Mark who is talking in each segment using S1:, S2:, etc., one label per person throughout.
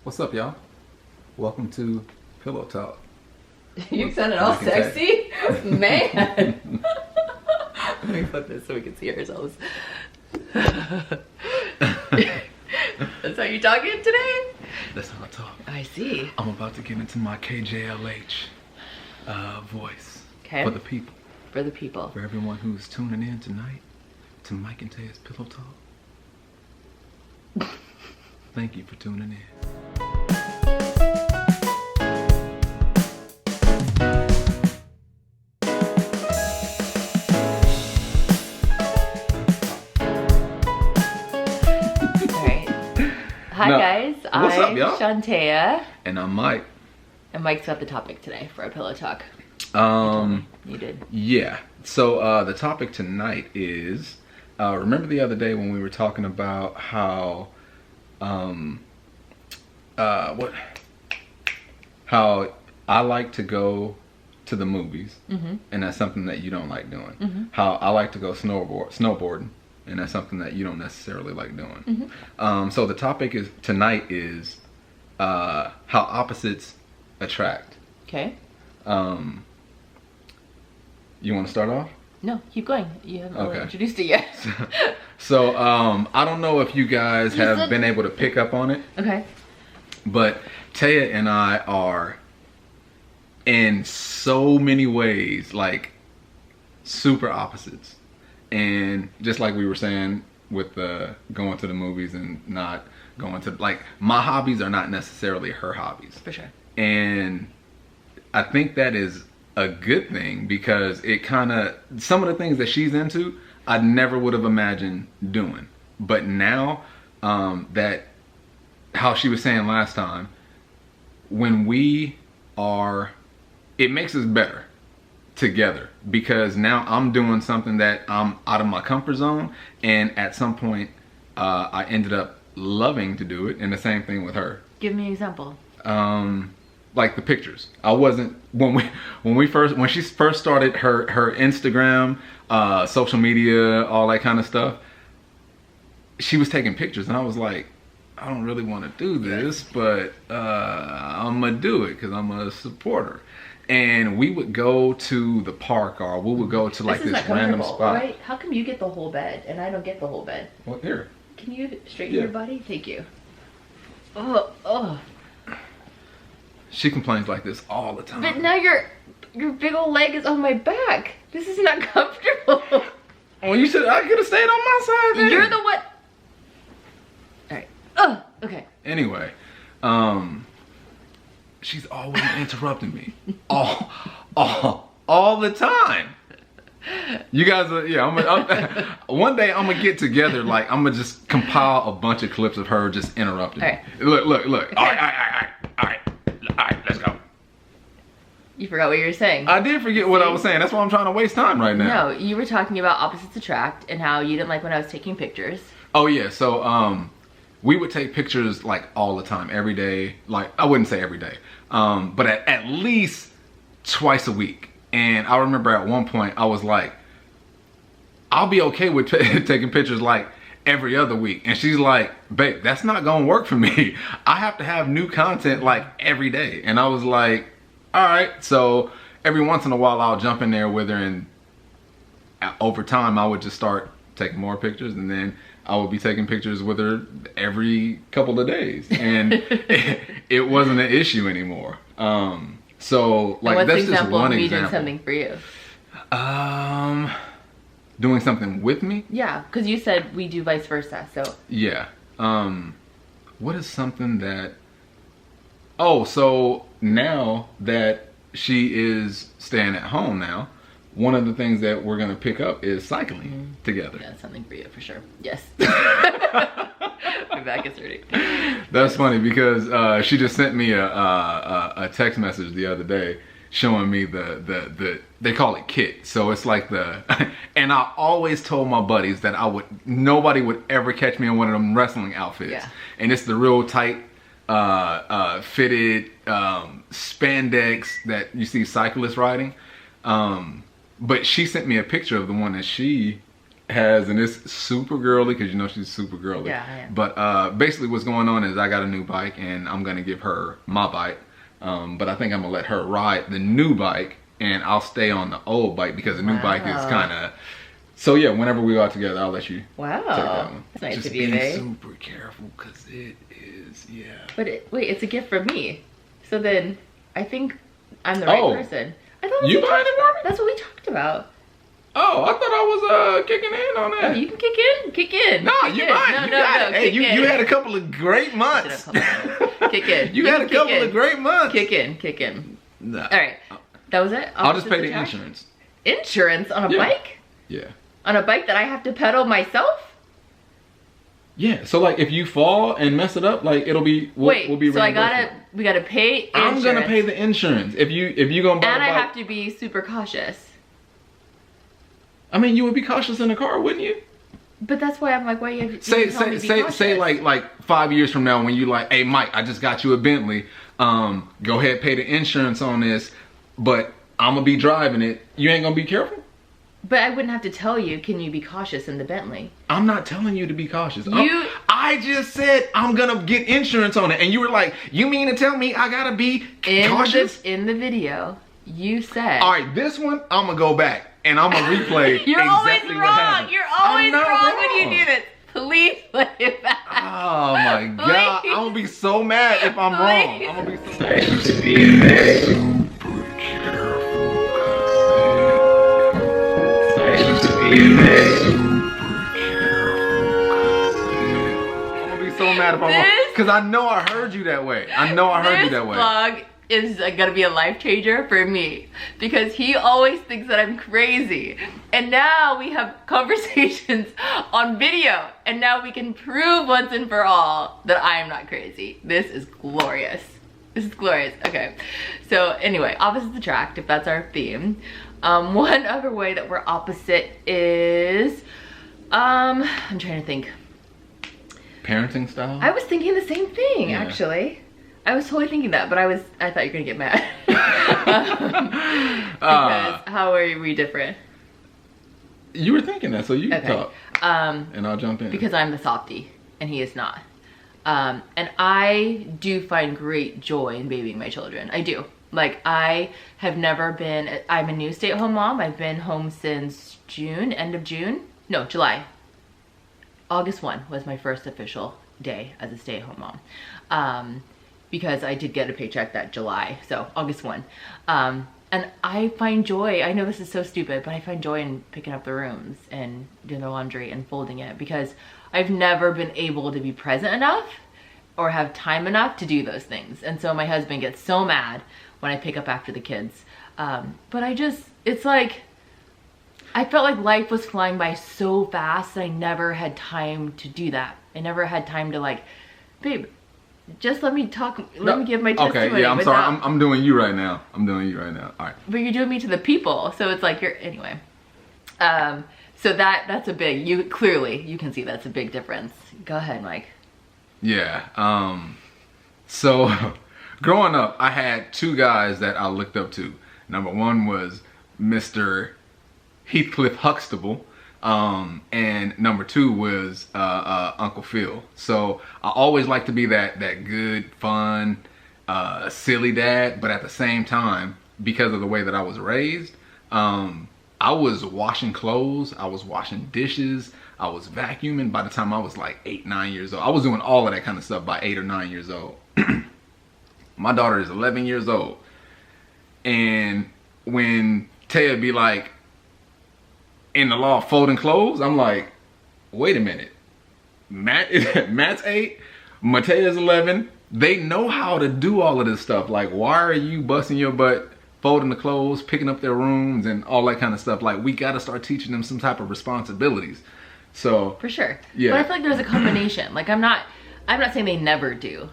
S1: What's up, y'all? Welcome to Pillow Talk.
S2: You sounded all sexy? Man! Let me flip this so we can see ourselves. That's how you talking today?
S1: That's how I talk.
S2: I see.
S1: I'm about to get into my KJLH voice.
S2: Okay.
S1: For the people.
S2: For the people.
S1: For everyone who's tuning in tonight to Mike and Taya's Pillow Talk. Thank you for tuning in.
S2: Hi guys,
S1: what's up,
S2: I'm
S1: y'all?
S2: Chantea.
S1: And I'm Mike.
S2: And Mike's got the topic today for our pillow talk. You did.
S1: Yeah. So the topic tonight is, remember the other day when we were talking about how, how I like to go to the movies, and that's something that you don't like doing. How I like to go snowboarding. And that's something that you don't necessarily like doing. So the topic tonight is how opposites attract.
S2: Okay.
S1: You want to start off?
S2: No, keep going. You haven't really
S1: Okay.
S2: introduced it yet.
S1: So I don't know if you guys have been able to pick up on it.
S2: Okay.
S1: But Taya and I are in so many ways like super opposites. And just like we were saying with going to the movies and not going to, like, my hobbies are not necessarily her hobbies.
S2: For sure.
S1: And I think that is a good thing because it kind of, some of the things that she's into, I never would have imagined doing. But now that, how she was saying last time, when we are, it makes us better together because now I'm doing something that I'm out of my comfort zone, and at some point I ended up loving to do it, and the same thing with her.
S2: Give me an example.
S1: Like the pictures. I wasn't when she first started her Instagram, social media, all that kind of stuff. She was taking pictures, and I was like, I don't really want to do this, but I'm gonna do it because I'm a supporter. And we would go to the park, or we would go to like this random spot.
S2: Right? How come you get the whole bed and I don't get the whole bed?
S1: Well, here.
S2: Can you straighten your body? Thank you. Oh.
S1: She complains like this all the time.
S2: But now your big old leg is on my back. This is not comfortable.
S1: Well, you said I could have stayed on my side then.
S2: You're the one. All right. Oh, okay.
S1: Anyway, she's always interrupting me, all the time. You guys are, yeah. One day I'm gonna get together, like I'm gonna just compile a bunch of clips of her just interrupting.
S2: All right.
S1: Me. Look. Okay. All right. Let's go.
S2: You forgot what you were saying.
S1: I did forget what I was saying. That's why I'm trying to waste time right now.
S2: No, you were talking about opposites attract and how you didn't like when I was taking pictures.
S1: Oh yeah. So we would take pictures like all the time, every day. Like, I wouldn't say every day, but at least twice a week. And I remember at one point I was like, I'll be okay with taking pictures like every other week. And she's like, babe, that's not gonna work for me. I have to have new content like every day. And I was like, all right. So every once in a while I'll jump in there with her, and over time I would just start taking more pictures, and then I would be taking pictures with her every couple of days, and it wasn't an issue anymore. So like, that's just one example.
S2: Doing something for you?
S1: Doing something with me?
S2: Yeah, because you said we do vice versa. So
S1: yeah. What is something that? Oh, so now that she is staying at home now, one of the things that we're gonna pick up is cycling together.
S2: Yeah, something for you for sure. Yes. My back is hurting.
S1: That's funny because she just sent me a text message the other day showing me the they call it kit. So it's like and I always told my buddies that nobody would ever catch me in one of them wrestling outfits.
S2: Yeah.
S1: And it's the real tight fitted spandex that you see cyclists riding. But she sent me a picture of the one that she has, and it's super girly because you know she's super girly.
S2: Yeah, I am.
S1: But basically what's going on is I got a new bike and I'm gonna give her my bike. But I think I'm gonna let her ride the new bike and I'll stay on the old bike because the new bike is kind of. So yeah, whenever we go out together, I'll let you take that one.
S2: That's nice
S1: Just
S2: of you,
S1: be
S2: babe.
S1: super careful because it is, yeah.
S2: But wait, it's a gift from me. So then I think I'm the right person. I thought
S1: you buying it for me?
S2: That's what we talked about.
S1: Oh, I thought I was kicking in on that.
S2: Oh, you can kick in.
S1: No,
S2: kick
S1: you
S2: in.
S1: might.
S2: No,
S1: Hey, you
S2: in.
S1: had a couple of great months.
S2: Kick in.
S1: You had a couple of great months.
S2: Kick in.
S1: Nah.
S2: All right, that was it.
S1: I'll just pay the insurance.
S2: Insurance on a bike?
S1: Yeah.
S2: On a bike that I have to pedal myself?
S1: Yeah. So like, if you fall and mess it up, like we'll be
S2: so we gotta pay insurance.
S1: I'm gonna pay the insurance if you gonna buy
S2: and
S1: the bike.
S2: I have to be super cautious.
S1: I mean, you would be cautious in the car, wouldn't you?
S2: But that's why I'm like, why you
S1: say like 5 years from now when you like, hey Mike, I just got you a Bentley. Go ahead, pay the insurance on this, but I'm gonna be driving it. You ain't gonna be careful?
S2: But I wouldn't have to tell you, can you be cautious in the Bentley?
S1: I'm not telling you to be cautious. I just said I'm gonna get insurance on it, and you were like, you mean to tell me I gotta be cautious?
S2: In the video, you said.
S1: All right, this one I'm gonna go back and I'm gonna replay.
S2: You're
S1: exactly
S2: always
S1: what
S2: wrong.
S1: happened.
S2: You're always
S1: I'm not
S2: wrong when you do this. Please play it back.
S1: Oh my God, I'm gonna be so mad if I'm wrong. I'm gonna be so mad. I'm gonna be so mad if I'm wrong. Because I know I heard you that way. I know I heard you that way.
S2: This vlog is gonna be a life changer for me because he always thinks that I'm crazy, and now we have conversations on video, and now we can prove once and for all that I am not crazy. This is glorious. This is glorious. Okay, so anyway, opposites attract, if that's our theme. One other way that we're opposite is I'm trying to think.
S1: Parenting style?
S2: I was thinking the same thing, actually. I was totally thinking that, but I thought you were gonna get mad. Because how are we different?
S1: You were thinking that, so you
S2: Okay.
S1: talk. And I'll jump in.
S2: Because I'm the softie, and he is not. And I do find great joy in babying my children. I do. Like, I have never been, I'm a new stay-at-home mom. I've been home since June, end of June. No, July. August 1 was my first official day as a stay-at-home mom. Because I did get a paycheck that July, so August 1. And I find joy, I know this is so stupid, but I find joy in picking up the rooms and doing the laundry and folding it because I've never been able to be present enough or have time enough to do those things. And so my husband gets so mad when I pick up after the kids. But it's like, I felt like life was flying by so fast that I never had time to do that. I never had time to like, babe, just let me talk, let me give my testimony.
S1: Okay, yeah, I'm sorry, I'm doing you right now. I'm doing you right now, all right.
S2: But you're doing me to the people, so it's like anyway. So that's a big, you can see that's a big difference. Go ahead, Mike.
S1: Yeah, so growing up, I had two guys that I looked up to. Number one was Mr. Heathcliff Huxtable. And number two was Uncle Phil. So I always like to be that good, fun, silly dad, but at the same time, because of the way that I was raised, I was washing clothes, I was washing dishes, I was vacuuming by the time I was like 8, 9 years old. I was doing all of that kind of stuff by 8 or 9 years old. My daughter is 11 years old. And when Taya be like, in the law folding clothes, I'm like, wait a minute. Matt's 8, Matea's 11. They know how to do all of this stuff. Like, why are you busting your butt folding the clothes, picking up their rooms, and all that kind of stuff? Like, we got to start teaching them some type of responsibilities. So
S2: for sure.
S1: Yeah.
S2: But I feel like there's a combination. Like, I'm not saying they never do,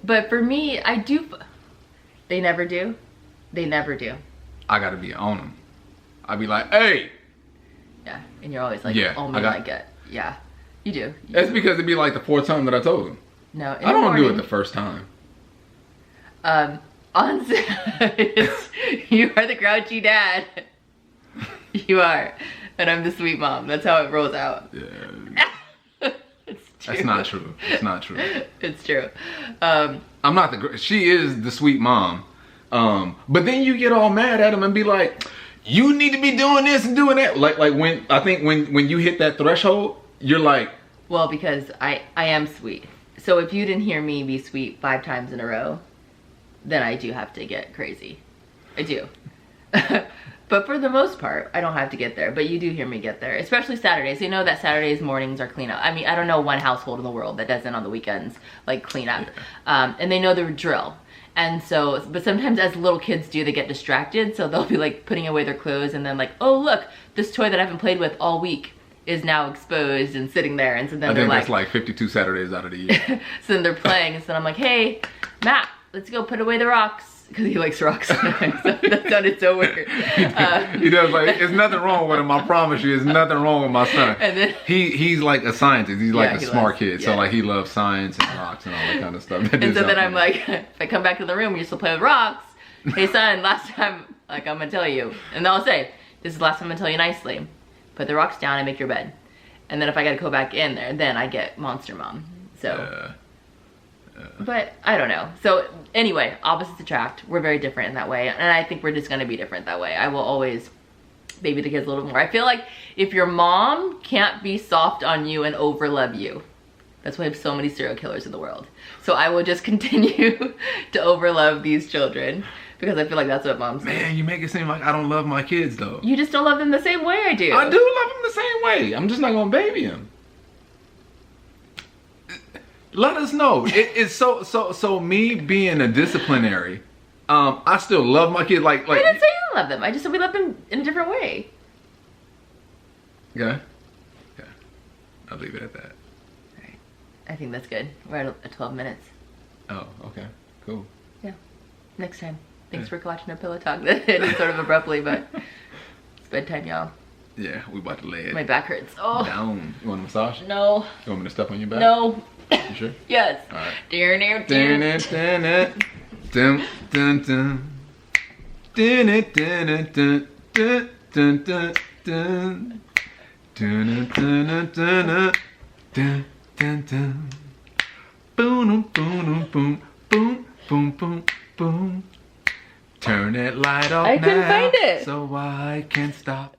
S2: but for me, I do. They never do. They never do.
S1: I got to be on them. I'd be like, hey.
S2: Yeah, and you're always like,
S1: yeah,
S2: oh my God, yeah, you do.
S1: That's because it'd be like the 4th time that I told him.
S2: No,
S1: I don't do it the first time.
S2: On set, you are the grouchy dad. You are. and I'm the sweet mom. That's how it rolls out.
S1: Yeah.
S2: It's true.
S1: That's not true. It's not true.
S2: It's true.
S1: I'm not she is the sweet mom. But then you get all mad at him and be like, you need to be doing this and doing that. Like when I think when you hit that threshold, you're like,
S2: well, because I am sweet. So if you didn't hear me be sweet 5 times in a row, then I do have to get crazy. I do. But for the most part, I don't have to get there. But you do hear me get there, especially Saturdays. You know that Saturdays mornings are clean up. I mean, I don't know one household in the world that doesn't on the weekends, like clean up. Yeah. And they know the drill. And so, but sometimes as little kids do, they get distracted. So they'll be like putting away their clothes and then like, oh, look, this toy that I haven't played with all week is now exposed and sitting there. And so then they're like,
S1: that's like 52 Saturdays out of the year.
S2: So then they're playing. And so I'm like, hey, Matt, let's go put away the rocks. Because he likes rocks. So that sounded so weird.
S1: He does. Like, there's nothing wrong with him. I promise you, there's nothing wrong with my son.
S2: And then
S1: he's like a scientist. He's like a smart kid. Yeah. So like he loves science and rocks and all that kind of stuff.
S2: And so then I'm like, if I come back to the room, you still play with rocks. Hey son, last time, like I'm gonna tell you, and then I'll say, this is the last time I'm gonna tell you nicely. Put the rocks down and make your bed. And then if I gotta go back in there, then I get monster mom. So. But I don't know. So anyway, opposites attract. We're very different in that way. And I think we're just going to be different that way. I will always baby the kids a little bit more. I feel like if your mom can't be soft on you and over love you, that's why we have so many serial killers in the world. So I will just continue to over love these children because I feel like that's what moms do.
S1: Man, you make it seem like I don't love my kids though.
S2: You just don't love them the same way I do.
S1: I do love them the same way. I'm just not going to baby them. Let us know. It's so me being a disciplinary, I still love my kids. Like
S2: I didn't say you don't love them. I just said we love them in a different way.
S1: Okay. Okay. I'll leave it at that.
S2: All right. I think that's good. We're at 12 minutes.
S1: Oh, okay. Cool.
S2: Yeah. Next time. Thanks for watching our pillow talk. That ended sort of abruptly, but it's bedtime, y'all.
S1: Yeah, we about to lay it.
S2: My back hurts. Oh.
S1: Down. You want a massage?
S2: No.
S1: You want me to step on your back?
S2: No.
S1: You sure?
S2: Yes.
S1: All right.
S2: Dear, dear, dear.
S1: Dun, dun, dun. Dun, dun, dun, dun, dun, dun, dun, dun. Dun, dun, dun, dun, dun, dun, dun. Boom, boom, boom, boom, boom, boom, boom. Turn that light off now.
S2: I couldn't find it.
S1: So I can stop.